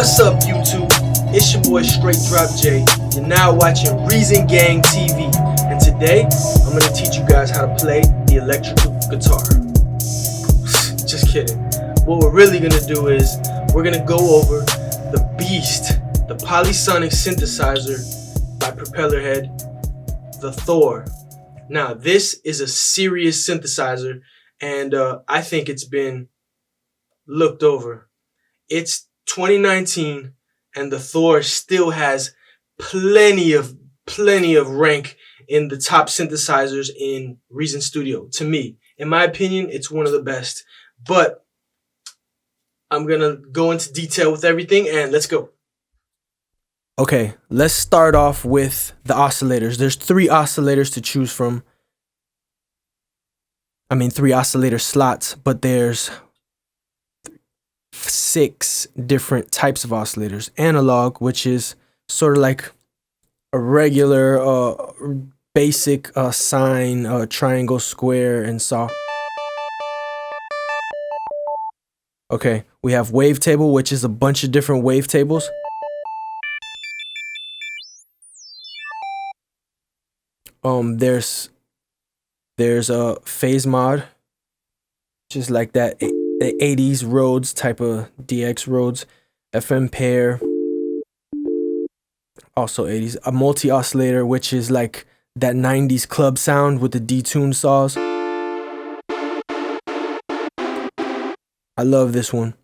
What's up, YouTube? It's your boy Straight Drop J. You're now watching Reason Gang TV, and today I'm gonna teach you guys how to play the electrical guitar. Just kidding. What we're really gonna do is we're gonna go over the beast, the Polysonic Synthesizer by Propellerhead, the Thor. Now, this is a serious synthesizer, and I think it's been looked over. It's 2019, and the Thor still has plenty of rank in the top synthesizers in Reason Studio. To me, in my opinion, it's one of the best. But I'm gonna go into detail with everything, and let's go. Okay, let's start off with the oscillators. There's 3 oscillators to choose from. I mean, 3 oscillator slots, but there's 6 different types of oscillators. Analog, which is sort of like a regular basic sine, triangle, square, and saw. Okay, we have wavetable, which is a bunch of different wavetables. There's a phase mod, just like that. The 80s Rhodes type of DX Rhodes, FM pair, also 80s. A multi-oscillator, which is like that 90s club sound with the detuned saws. I love this one.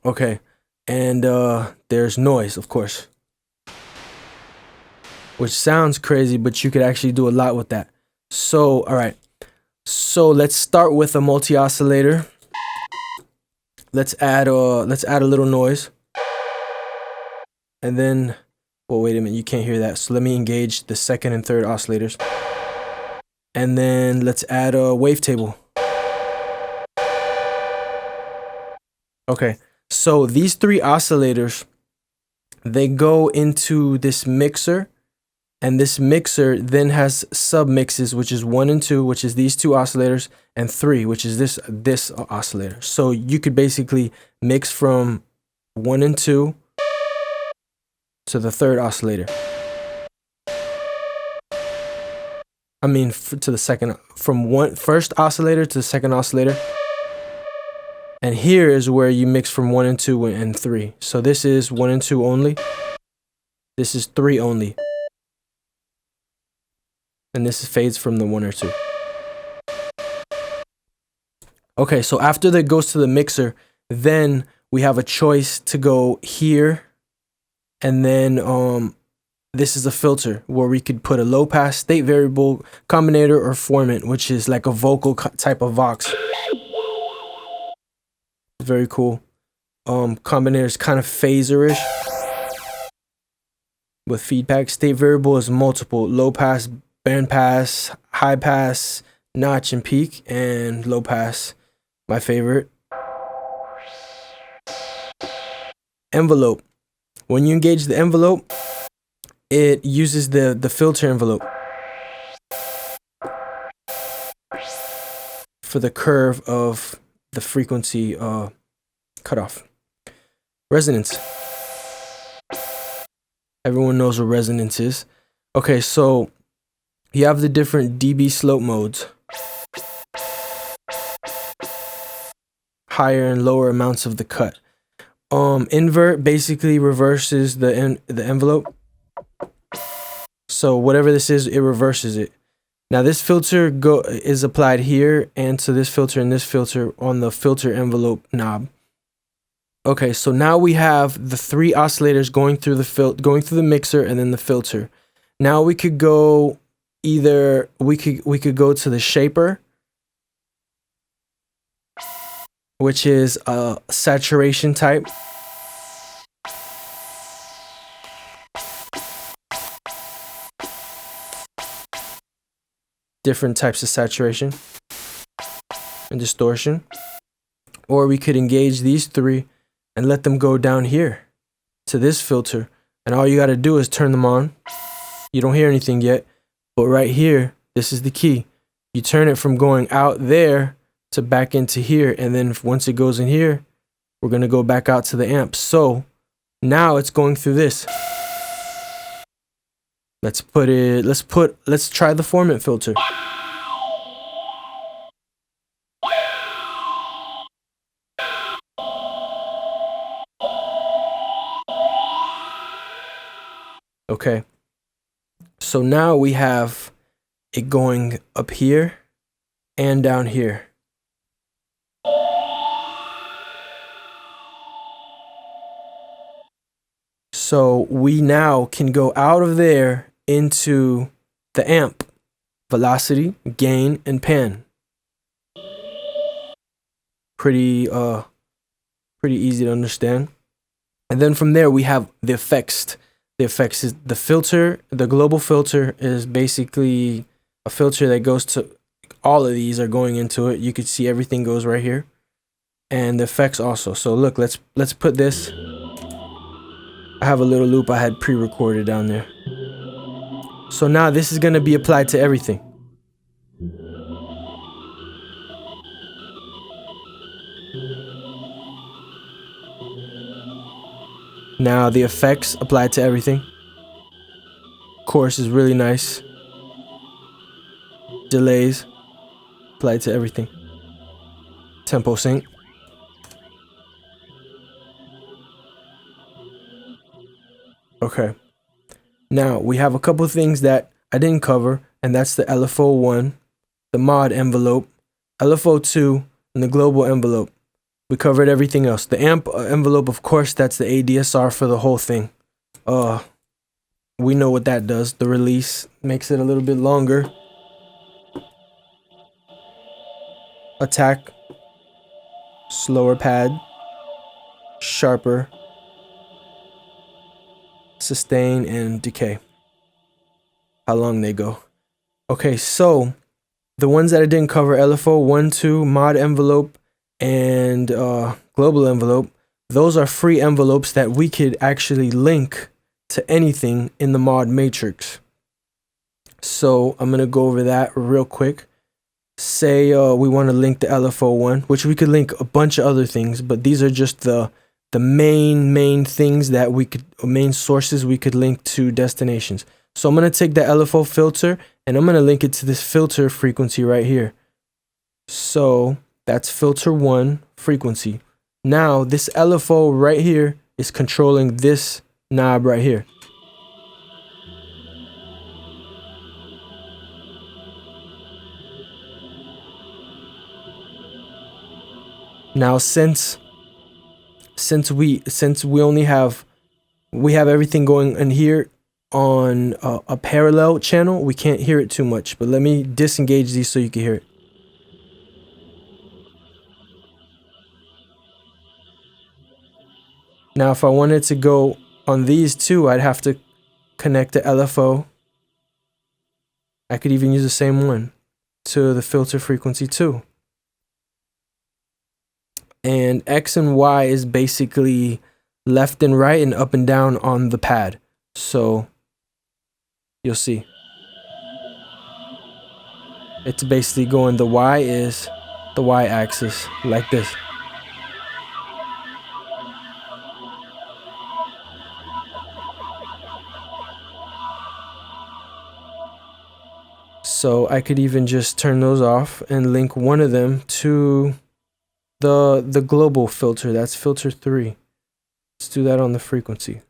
Okay, and there's noise, of course, which sounds crazy, but you could actually do a lot with that. So, all right. So let's start with a multi-oscillator. Let's add a little noise, and then, well, wait a minute, you can't hear that. So let me engage the second and third oscillators, and then let's add a wavetable. Okay, so these 3 oscillators, they go into this mixer, and this mixer then has submixes, which is 1 and 2, which is these 2 oscillators, and 3, which is this oscillator. So you could basically mix from 1 and 2 to the third oscillator. I mean, to the second, from first oscillator to the second oscillator. And here is where you mix from 1 and 2 and 3. So this is 1 and 2 only. This is 3 only. And this fades from the 1 or 2. Okay, so after that goes to the mixer, then we have a choice to go here, and then this is a filter where we could put a low pass, state variable, combinator, or formant, which is like a vocal type of vox. Very cool. Combinator is kind of phaserish with feedback. State variable is multiple: low pass, band pass, high pass, notch and peak, and low pass. My favorite. Envelope. When you engage the envelope, it uses the filter envelope for the curve of the frequency cutoff. Resonance. Everyone knows what resonance is. Okay, so you have the different dB slope modes. Higher and lower amounts of the cut. Invert basically reverses the envelope. So whatever this is, it reverses it. Now this filter is applied here, and to this filter and this filter on the filter envelope knob. Okay, so now we have the 3 oscillators going through the mixer and then the filter. Now we could go either we could go to the shaper, which is a saturation type. Different types of saturation and distortion. Or we could engage these 3 and let them go down here to this filter. And all you got to do is turn them on. You don't hear anything yet, but right here, this is the key. You turn it from going out there to back into here, and then once it goes in here, we're going to go back out to the amp. So Now it's going through this. Let's try the formant filter. Okay. So now we have it going up here and down here. So we now can go out of there into the amp, velocity, gain, and pan. Pretty easy to understand. And then from there we have the effects. The effects is the filter. The global filter is basically a filter that goes to all of these are going into it. You could see everything goes right here. And the effects also. So look, let's put this. I have a little loop I had pre-recorded down there. So now this is going to be applied to everything. Now the effects applied to everything. Chorus is really nice. Delays applied to everything. Tempo sync. Okay. Now we have a couple things that I didn't cover, and that's the LFO1, the mod envelope, LFO2, and the global envelope. We covered everything else. The amp envelope, of course, that's the ADSR for the whole thing. We know what that does. The release makes it a little bit longer. Attack, slower pad, sharper, sustain, and decay. How long they go. Okay, so the ones that I didn't cover, LFO 1, 2, mod envelope, and global envelope, those are free envelopes that we could actually link to anything in the mod matrix. So I'm gonna go over that real quick. Say we want to link the LFO1, which we could link a bunch of other things, but these are just the main things that we could, main sources we could link to destinations. So I'm gonna take the LFO filter and I'm gonna link it to this filter frequency right here. So that's filter 1 frequency. Now this LFO right here is controlling this knob right here. Now since we only have everything going in here on a parallel channel, we can't hear it too much, but let me disengage these so you can hear it. Now if I wanted to go on these two, I'd have to connect the LFO. I could even use the same one to the filter frequency 2. And X and Y is basically left and right and up and down on the pad. So you'll see. It's basically going, the Y is the Y axis like this. So I could even just turn those off and link one of them to the global filter. That's filter 3. Let's do that on the frequency.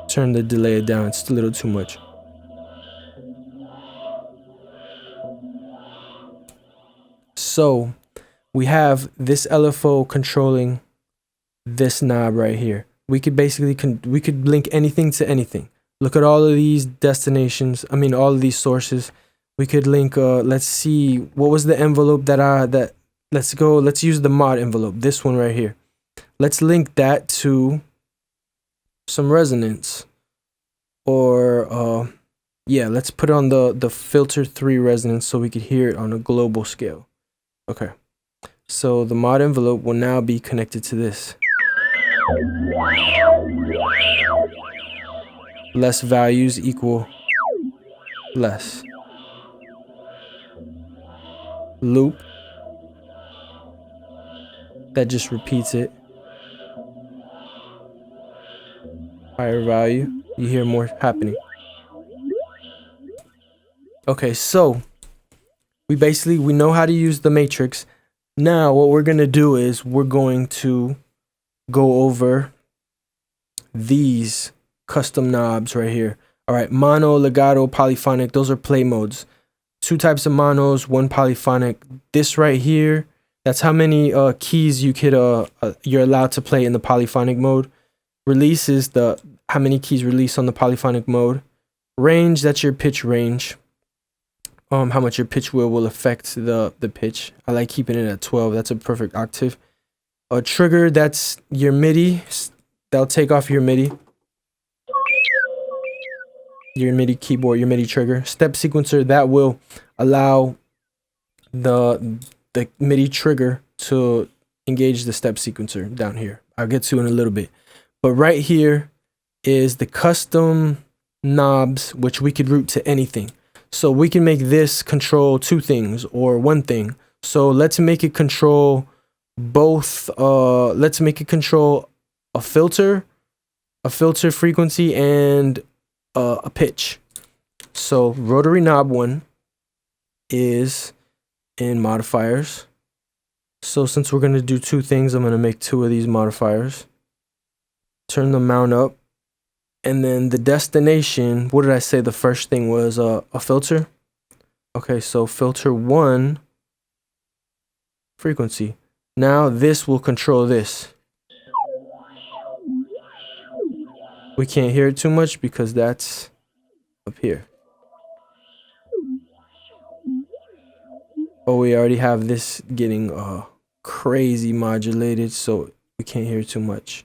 Turn the delay down, it's a little too much. So we have this LFO controlling this knob right here. We could basically we could link anything to anything. Look at all of these destinations. I mean, all of these sources. We could link. Let's see. What was the envelope that let's use the mod envelope. This one right here. Let's link that to some resonance, or Yeah, let's put on the filter 3 resonance so we could hear it on a global scale. Okay. So the mod envelope will now be connected to this. Less values equal less. Loop. That just repeats it. Higher value. You hear more happening. Okay, so we know how to use the matrix. Now what we're gonna do is we're going to go over these custom knobs right here. All right, mono, legato, polyphonic, those are play modes. 2 types of monos, 1 polyphonic. This right here, that's how many keys you could you're allowed to play in the polyphonic mode. Release is the how many keys release on the polyphonic mode. Range, that's your pitch range. How much your pitch will affect the pitch. I like keeping it at 12. That's a perfect octave. A trigger, that's your MIDI. That'll take off your MIDI. Your MIDI keyboard, your MIDI trigger. Step sequencer, that will allow the MIDI trigger to engage the step sequencer down here. I'll get to in a little bit. But right here is the custom knobs, which we could route to anything. So we can make this control 2 things or 1 thing. So let's make it control both. Let's make it control a filter frequency, and a pitch. So rotary knob 1 is in modifiers. So since we're going to do 2 things, I'm going to make 2 of these modifiers. Turn the mount up. And then the destination, what did I say the first thing was? A filter? Okay, so filter 1 frequency. Now this will control this. We can't hear it too much because that's up here. Oh, we already have this getting crazy modulated, so we can't hear too much.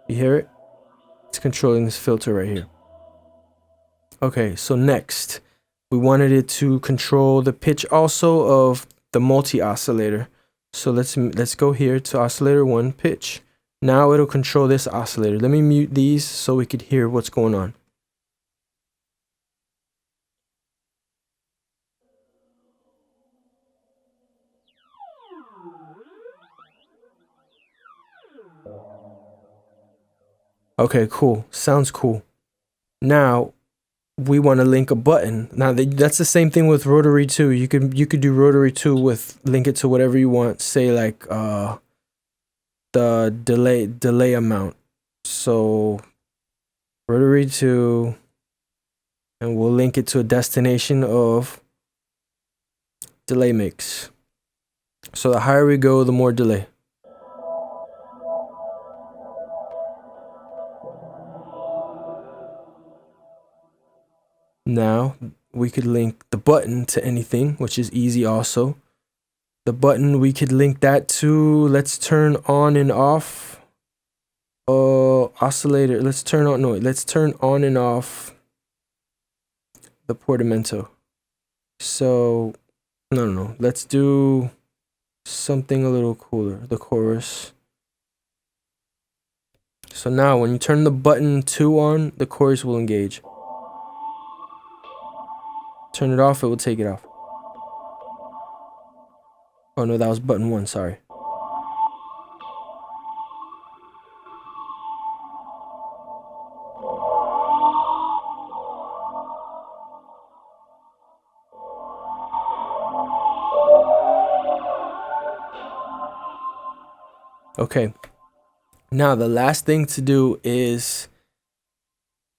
You hear it? It's controlling this filter right here. Okay, so next, we wanted it to control the pitch also of the multi-oscillator. So let's go here to oscillator 1 pitch. Now it'll control this oscillator. Let me mute these so we could hear what's going on. Okay, cool. Sounds cool. Now we want to link a button. Now that's the same thing with rotary 2. You could do rotary 2 with link it to whatever you want. Say like the delay amount. So rotary 2, and we'll link it to a destination of delay mix. So the higher we go, the more delay. Now we could link the button to anything, which is easy also. The button, we could link that to, let's turn on and off oscillator. Let's turn on and off the portamento. So no, let's do something a little cooler, the chorus. So now when you turn the button 2 on, the chorus will engage. Turn it off, it will take it off. Oh no, that was button 1, sorry. Okay, now the last thing to do is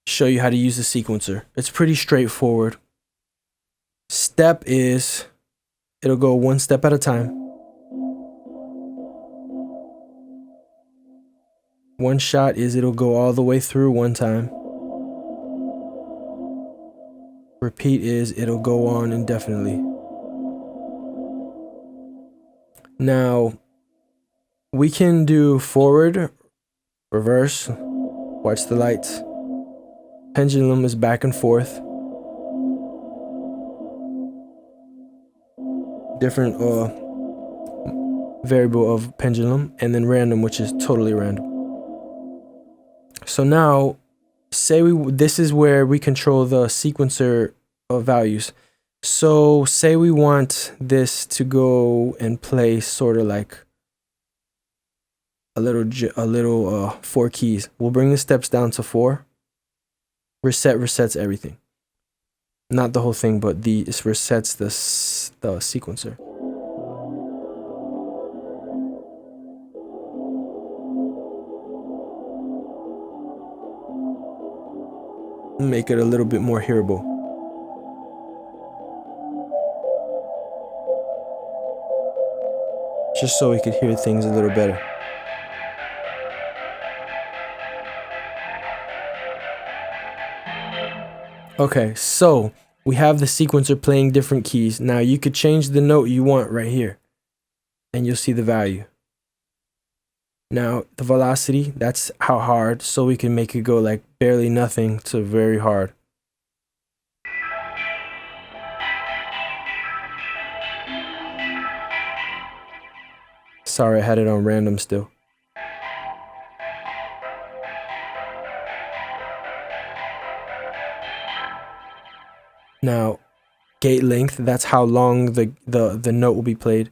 show you how to use the sequencer. It's pretty straightforward. Step is, it'll go 1 step at a time. 1 shot is it'll go all the way through 1 time. Repeat is it'll go on indefinitely. Now, we can do forward, reverse, Watch the lights. Pendulum is back and forth. Different variable of pendulum, and then random, which is totally random. So now, say this is where we control the sequencer of values. So say we want this to go and play sort of like a little 4 keys. We'll bring the steps down to 4. Resets everything. Not the whole thing, but it resets the sequencer. Make it a little bit more hearable. Just so we could hear things a little better. Okay, so we have the sequencer playing different keys. Now you could change the note you want right here, and you'll see the value. Now the velocity, that's how hard, so we can make it go like barely nothing to very hard. Sorry, I had it on random still. Now, gate length, that's how long the note will be played.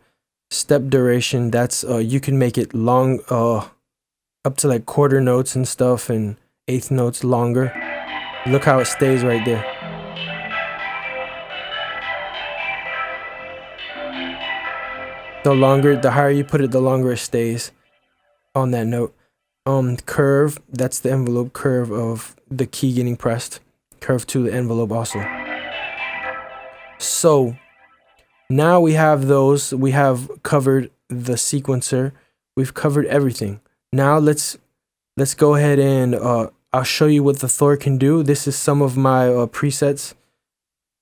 Step duration, that's you can make it long, up to like quarter notes and stuff, and eighth notes longer. Look how it stays right there. The higher you put it, the longer it stays on that note. Curve, that's the envelope curve of the key getting pressed. Curve to the envelope also. So now we have those. We have covered the sequencer. We've covered everything. Now let's go ahead and I'll show you what the Thor can do. This is some of my presets,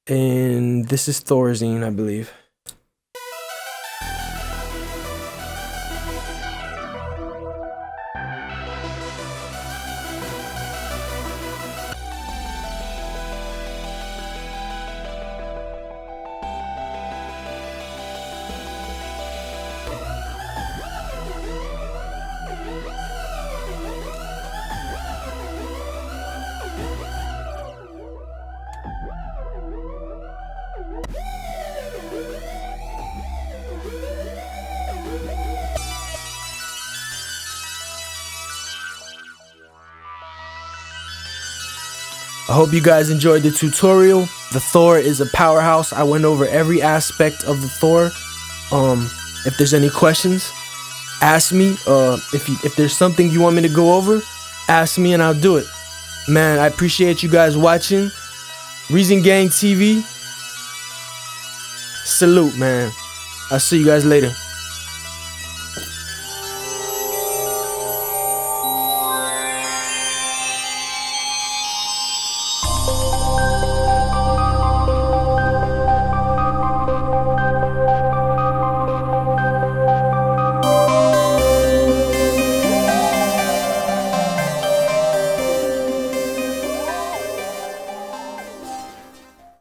and this is Thorazine, I believe. I hope you guys enjoyed the tutorial. The Thor is a powerhouse. I went over every aspect of the Thor. If there's any questions, ask me. If there's something you want me to go over, ask me and I'll do it. Man, I appreciate you guys watching. Reason Gang TV. Salute, man. I'll see you guys later.